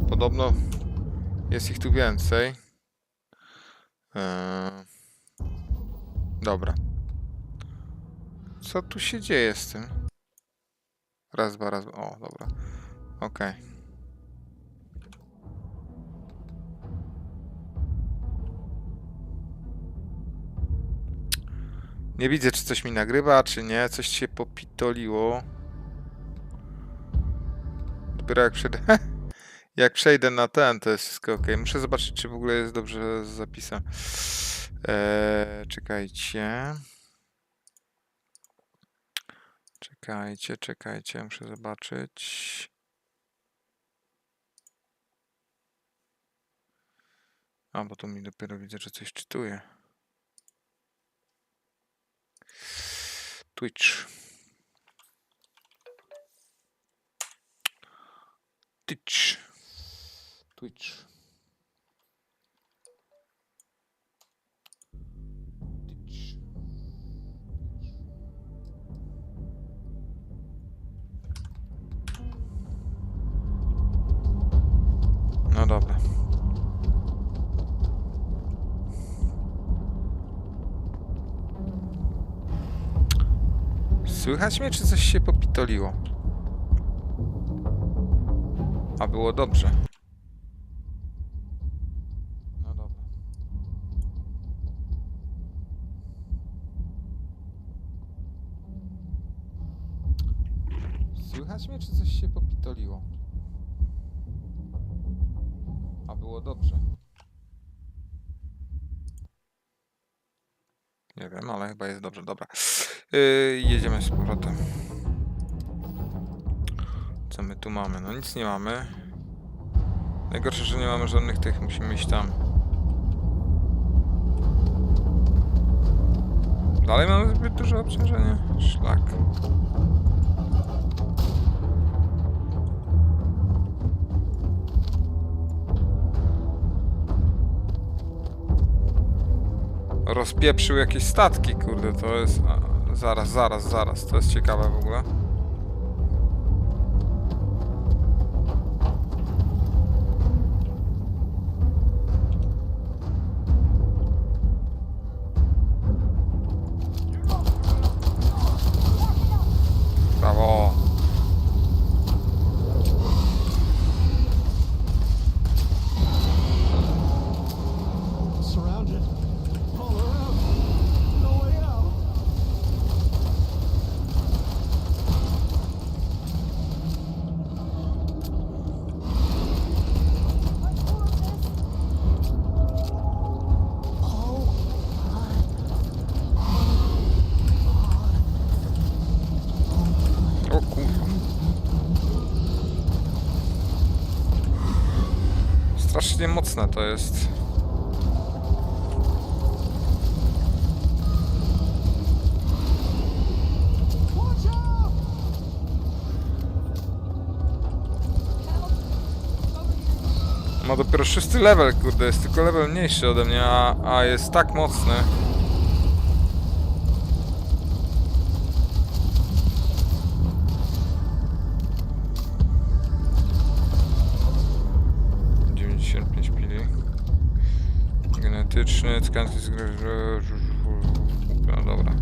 Podobno jest ich tu więcej. Dobra. Co tu się dzieje z tym? Raz, dwa, raz. O, dobra. Okej. Nie widzę, czy coś mi nagrywa, czy nie. Coś się popitoliło. Dopiero jak przejdę... jak przejdę na ten, to jest wszystko ok. Muszę zobaczyć, czy w ogóle jest dobrze z zapisem. Czekajcie. Czekajcie. Muszę zobaczyć. A, bo to mi dopiero widzę, że coś czytuje. Twitch. No dobra. Słychać mnie, czy coś się popitoliło? A było dobrze. No dobra. Słychać mnie, czy coś się popitoliło? A było dobrze. Nie wiem, ale chyba jest dobrze. Dobra. Jedziemy z powrotem. Co my tu mamy? No nic nie mamy. Najgorsze, że nie mamy żadnych tych. Musimy iść tam. Dalej mamy zbyt duże obciążenie. Szlak. Rozpieprzył jakieś statki, kurde, to jest... Zaraz, to jest ciekawe w ogóle. Brawo! Strasznie mocne to jest. Ma dopiero 6. level, kurde, jest tylko level mniejszy ode mnie, a jest tak mocny. Genetyczny, tkanki z gry... No dobra.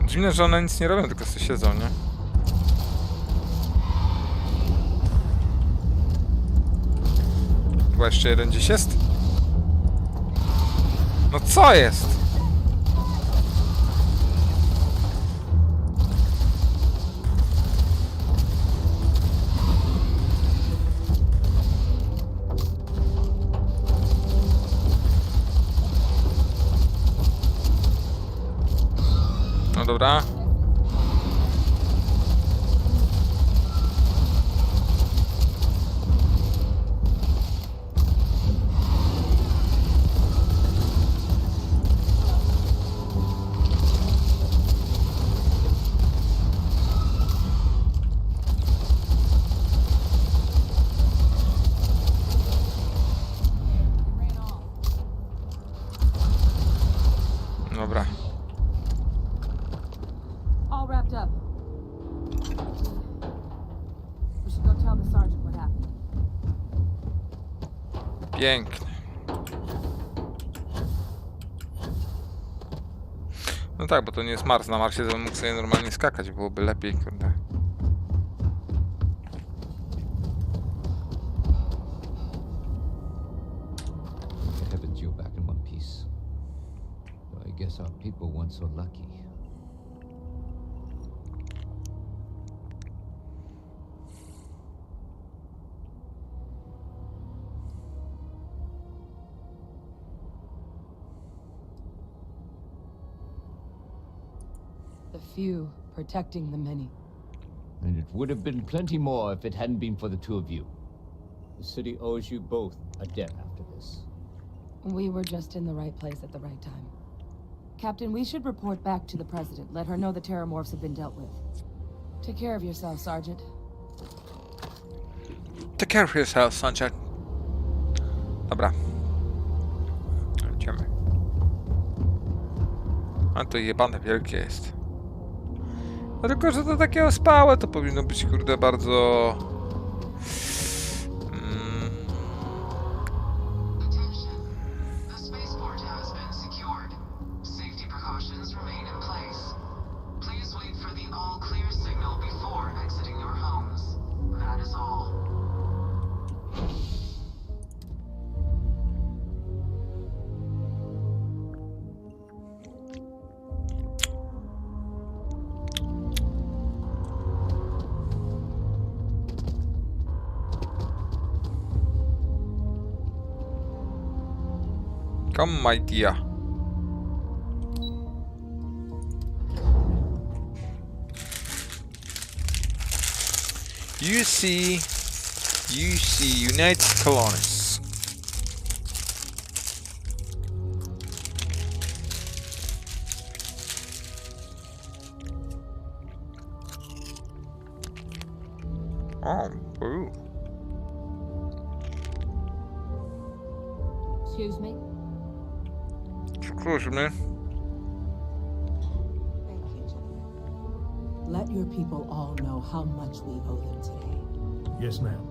Dziwne, że one nic nie robią, tylko sobie siedzą, nie? Chyba jeszcze jeden gdzieś jest? No co jest? No dobra. Pięknie. No tak, bo to nie jest Mars. Na Marsie to bym mógł sobie normalnie skakać, byłoby lepiej, kurde. Heavens, you're back in one piece. Though I guess our people weren't so lucky. The few protecting the many. And it would have been plenty more if it hadn't been for the two of you. The city owes you both a debt after this. We were just in the right place at the right time. Captain, we should report back to the President. Let her know the terramorphs have been dealt with. Take care of yourself, Sergeant. Take care of yourself, Sunshine. Dobra. Idziemy. A to jebane wielkie jest. No tylko, że to takie ospałe, to powinno być, kurde, bardzo... Come, my dear. You see United Colonies. Oh, ooh. Excuse me? Excuse me. Thank you, gentlemen. Let your people all know how much we owe them today. Yes, ma'am.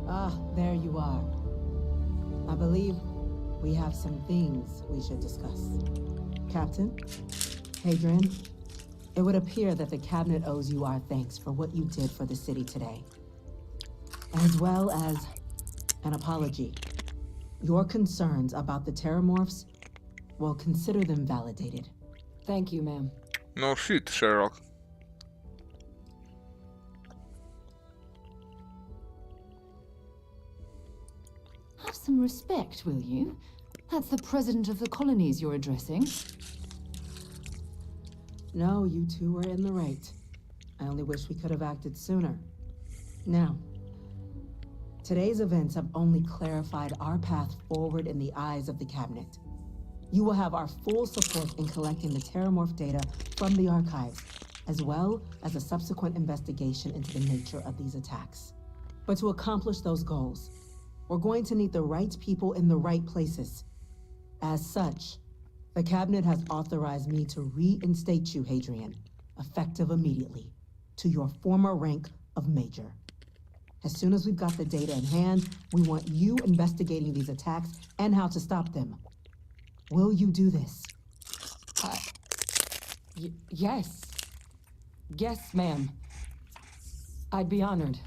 Ah, there you are. I believe we have some things we should discuss. Captain, Hadrian, it would appear that the cabinet owes you our thanks for what you did for the city today, as well as an apology. Your concerns about the terramorphs, well, consider them validated. Thank you, ma'am. No shit, Sherlock. Have some respect, will you? That's the president of the colonies you're addressing. No, you two were in the right. I only wish we could have acted sooner. Now, today's events have only clarified our path forward in the eyes of the cabinet. You will have our full support in collecting the terramorph data from the archives, as well as a subsequent investigation into the nature of these attacks. But to accomplish those goals, we're going to need the right people in the right places. As such, the cabinet has authorized me to reinstate you, Hadrian, effective immediately, to your former rank of Major. As soon as we've got the data in hand, we want you investigating these attacks and how to stop them. Will you do this? Yes. Yes, ma'am. I'd be honored.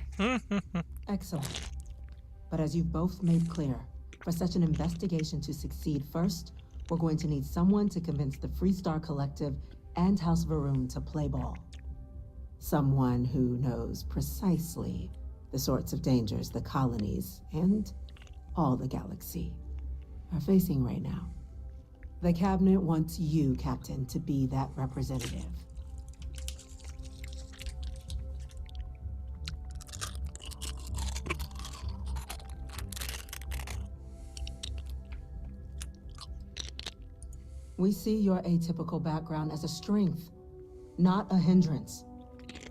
Excellent. But as you've both made clear, for such an investigation to succeed, first, we're going to need someone to convince the Freestar Collective and House Varun to play ball. Someone who knows precisely the sorts of dangers the colonies and all the galaxy are facing right now. The cabinet wants you, Captain, to be that representative. We see your atypical background as a strength, not a hindrance.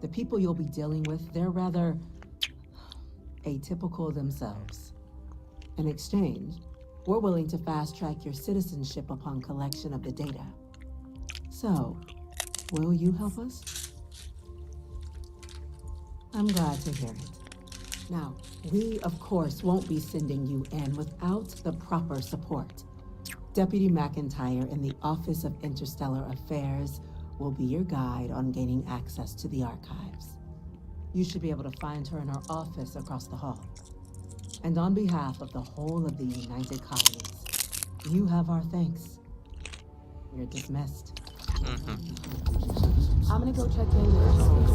The people you'll be dealing with, they're rather atypical themselves. In exchange, we're willing to fast-track your citizenship upon collection of the data. So, will you help us? I'm glad to hear it. Now, we, of course, won't be sending you in without the proper support. Deputy McIntyre in the Office of Interstellar Affairs will be your guide on gaining access to the archives. You should be able to find her in her office across the hall. And on behalf of the whole of the United Colonies, you have our thanks. You're dismissed. I'm gonna go check in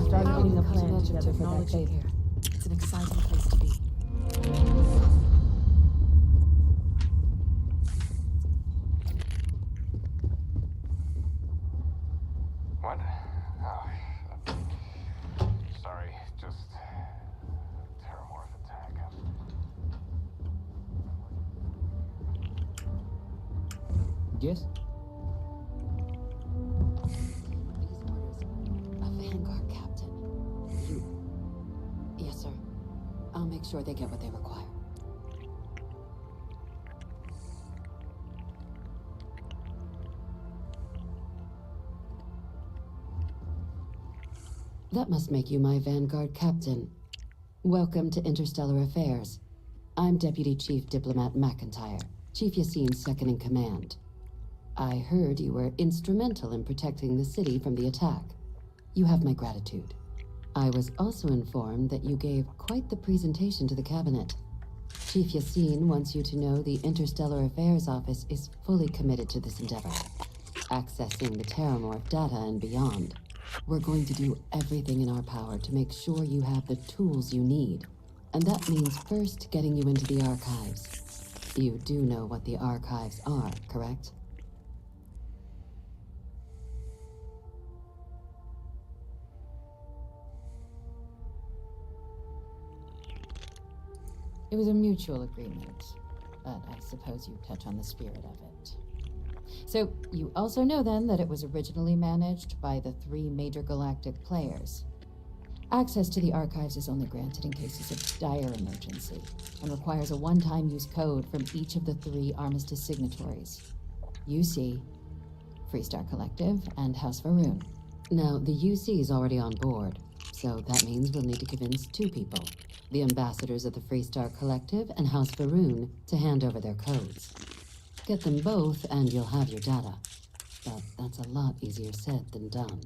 start getting a plan together for that date here. It's an exciting place to be. What? Oh, sorry, just Terramorph attack. Yes? These orders. A Vanguard captain. You. Yes, sir. I'll make sure they get what they require. That must make you my Vanguard captain. Welcome to Interstellar Affairs. I'm Deputy Chief Diplomat McIntyre, Chief Yassine's second in command. I heard you were instrumental in protecting the city from the attack. You have my gratitude. I was also informed that you gave quite the presentation to the cabinet. Chief Yassine wants you to know the Interstellar Affairs Office is fully committed to this endeavor, accessing the Terramorph data and beyond. We're going to do everything in our power to make sure you have the tools you need. And that means first getting you into the archives. You do know what the archives are, correct? It was a mutual agreement, but I suppose you touch on the spirit of it. So, you also know then that it was originally managed by the 3 major galactic players. Access to the archives is only granted in cases of dire emergency, and requires a one-time use code from each of the 3 armistice signatories. UC, Freestar Collective, and House Varun. Now, the UC is already on board, so that means we'll need to convince 2 people. The ambassadors of the Freestar Collective and House Varun to hand over their codes. Get them both and you'll have your data. But that's a lot easier said than done.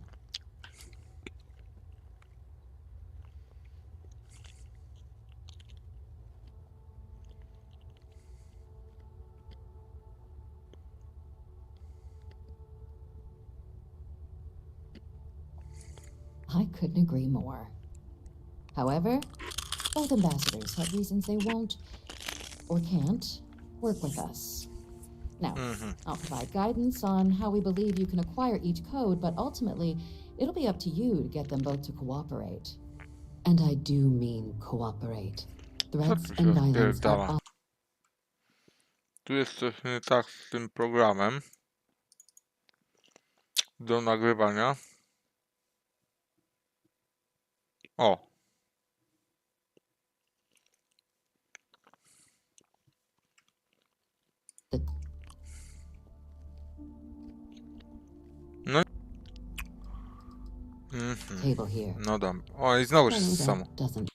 I couldn't agree more. However, both ambassadors have reasons they won't, or can't, work with us. Now, I'll provide guidance on how we believe you can acquire each code, but ultimately, it'll be up to you to get them both to cooperate. And I do mean cooperate. Threats tu and się violence are wpierdala? Tu jest coś nie tak z tym programem do nagrywania. O. No. table here. No dam. O, i znowu się Although samo. that doesn't